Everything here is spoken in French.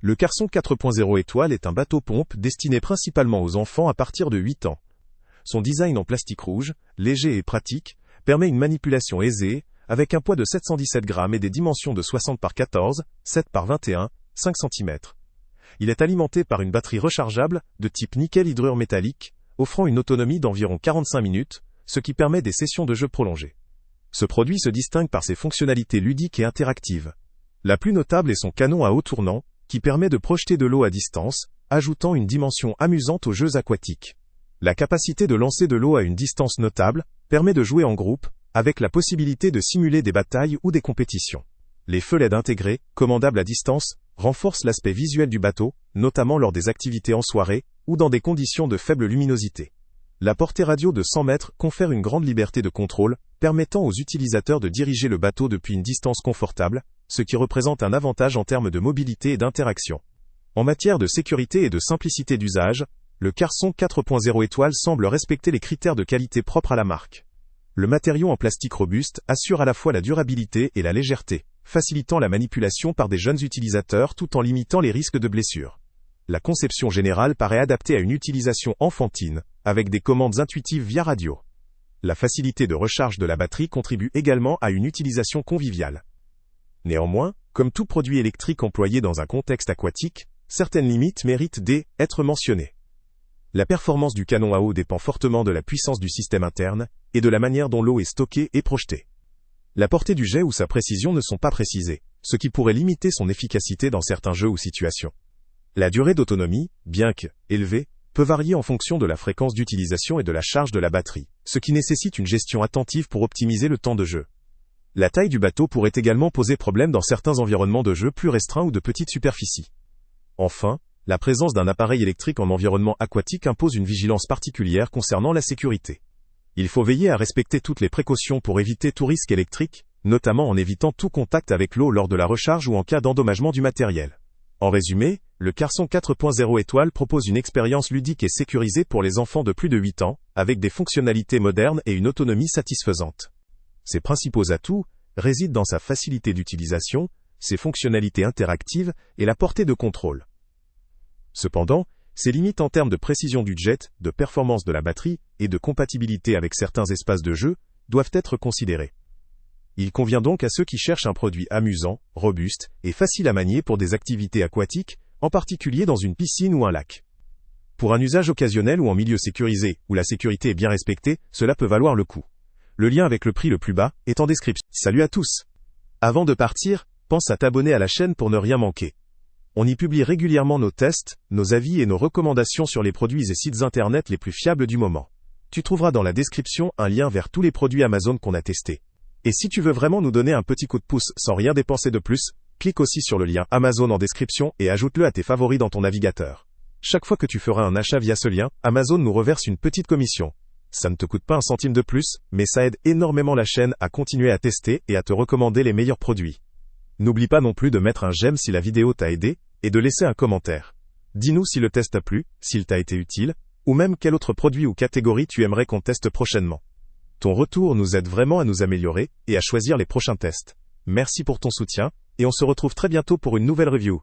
Le Carson 4.0 étoile est un bateau-pompe destiné principalement aux enfants à partir de 8 ans. Son design en plastique rouge, léger et pratique, permet une manipulation aisée, avec un poids de 717 grammes et des dimensions de 60 par 14, 7 par 21, 5 cm. Il est alimenté par une batterie rechargeable, de type nickel-hydrure métallique, offrant une autonomie d'environ 45 minutes, ce qui permet des sessions de jeu prolongées. Ce produit se distingue par ses fonctionnalités ludiques et interactives. La plus notable est son canon à eau tournant, qui permet de projeter de l'eau à distance, ajoutant une dimension amusante aux jeux aquatiques. La capacité de lancer de l'eau à une distance notable permet de jouer en groupe, avec la possibilité de simuler des batailles ou des compétitions. Les feux LED intégrés, commandables à distance, renforcent l'aspect visuel du bateau, notamment lors des activités en soirée ou dans des conditions de faible luminosité. La portée radio de 100 mètres confère une grande liberté de contrôle, permettant aux utilisateurs de diriger le bateau depuis une distance confortable, ce qui représente un avantage en termes de mobilité et d'interaction. En matière de sécurité et de simplicité d'usage, le Carson 4.0 étoile semble respecter les critères de qualité propres à la marque. Le matériau en plastique robuste assure à la fois la durabilité et la légèreté, facilitant la manipulation par des jeunes utilisateurs tout en limitant les risques de blessures. La conception générale paraît adaptée à une utilisation enfantine, avec des commandes intuitives via radio. La facilité de recharge de la batterie contribue également à une utilisation conviviale. Néanmoins, comme tout produit électrique employé dans un contexte aquatique, certaines limites méritent d'être mentionnées. La performance du canon à eau dépend fortement de la puissance du système interne et de la manière dont l'eau est stockée et projetée. La portée du jet ou sa précision ne sont pas précisées, ce qui pourrait limiter son efficacité dans certains jeux ou situations. La durée d'autonomie, bien qu'élevée, peut varier en fonction de la fréquence d'utilisation et de la charge de la batterie, ce qui nécessite une gestion attentive pour optimiser le temps de jeu. La taille du bateau pourrait également poser problème dans certains environnements de jeu plus restreints ou de petites superficies. Enfin, la présence d'un appareil électrique en environnement aquatique impose une vigilance particulière concernant la sécurité. Il faut veiller à respecter toutes les précautions pour éviter tout risque électrique, notamment en évitant tout contact avec l'eau lors de la recharge ou en cas d'endommagement du matériel. En résumé, le Carson 4.0 étoile propose une expérience ludique et sécurisée pour les enfants de plus de 8 ans, avec des fonctionnalités modernes et une autonomie satisfaisante. Ses principaux atouts résident dans sa facilité d'utilisation, ses fonctionnalités interactives et la portée de contrôle. Cependant, ses limites en termes de précision du jet, de performance de la batterie et de compatibilité avec certains espaces de jeu doivent être considérées. Il convient donc à ceux qui cherchent un produit amusant, robuste et facile à manier pour des activités aquatiques, en particulier dans une piscine ou un lac. Pour un usage occasionnel ou en milieu sécurisé, où la sécurité est bien respectée, cela peut valoir le coup. Le lien avec le prix le plus bas est en description. Salut à tous! Avant de partir, pense à t'abonner à la chaîne pour ne rien manquer. On y publie régulièrement nos tests, nos avis et nos recommandations sur les produits et sites internet les plus fiables du moment. Tu trouveras dans la description un lien vers tous les produits Amazon qu'on a testés. Et si tu veux vraiment nous donner un petit coup de pouce sans rien dépenser de plus, clique aussi sur le lien Amazon en description et ajoute-le à tes favoris dans ton navigateur. Chaque fois que tu feras un achat via ce lien, Amazon nous reverse une petite commission. Ça ne te coûte pas un centime de plus, mais ça aide énormément la chaîne à continuer à tester et à te recommander les meilleurs produits. N'oublie pas non plus de mettre un j'aime si la vidéo t'a aidé, et de laisser un commentaire. Dis-nous si le test t'a plu, s'il t'a été utile, ou même quel autre produit ou catégorie tu aimerais qu'on teste prochainement. Ton retour nous aide vraiment à nous améliorer, et à choisir les prochains tests. Merci pour ton soutien, et on se retrouve très bientôt pour une nouvelle review.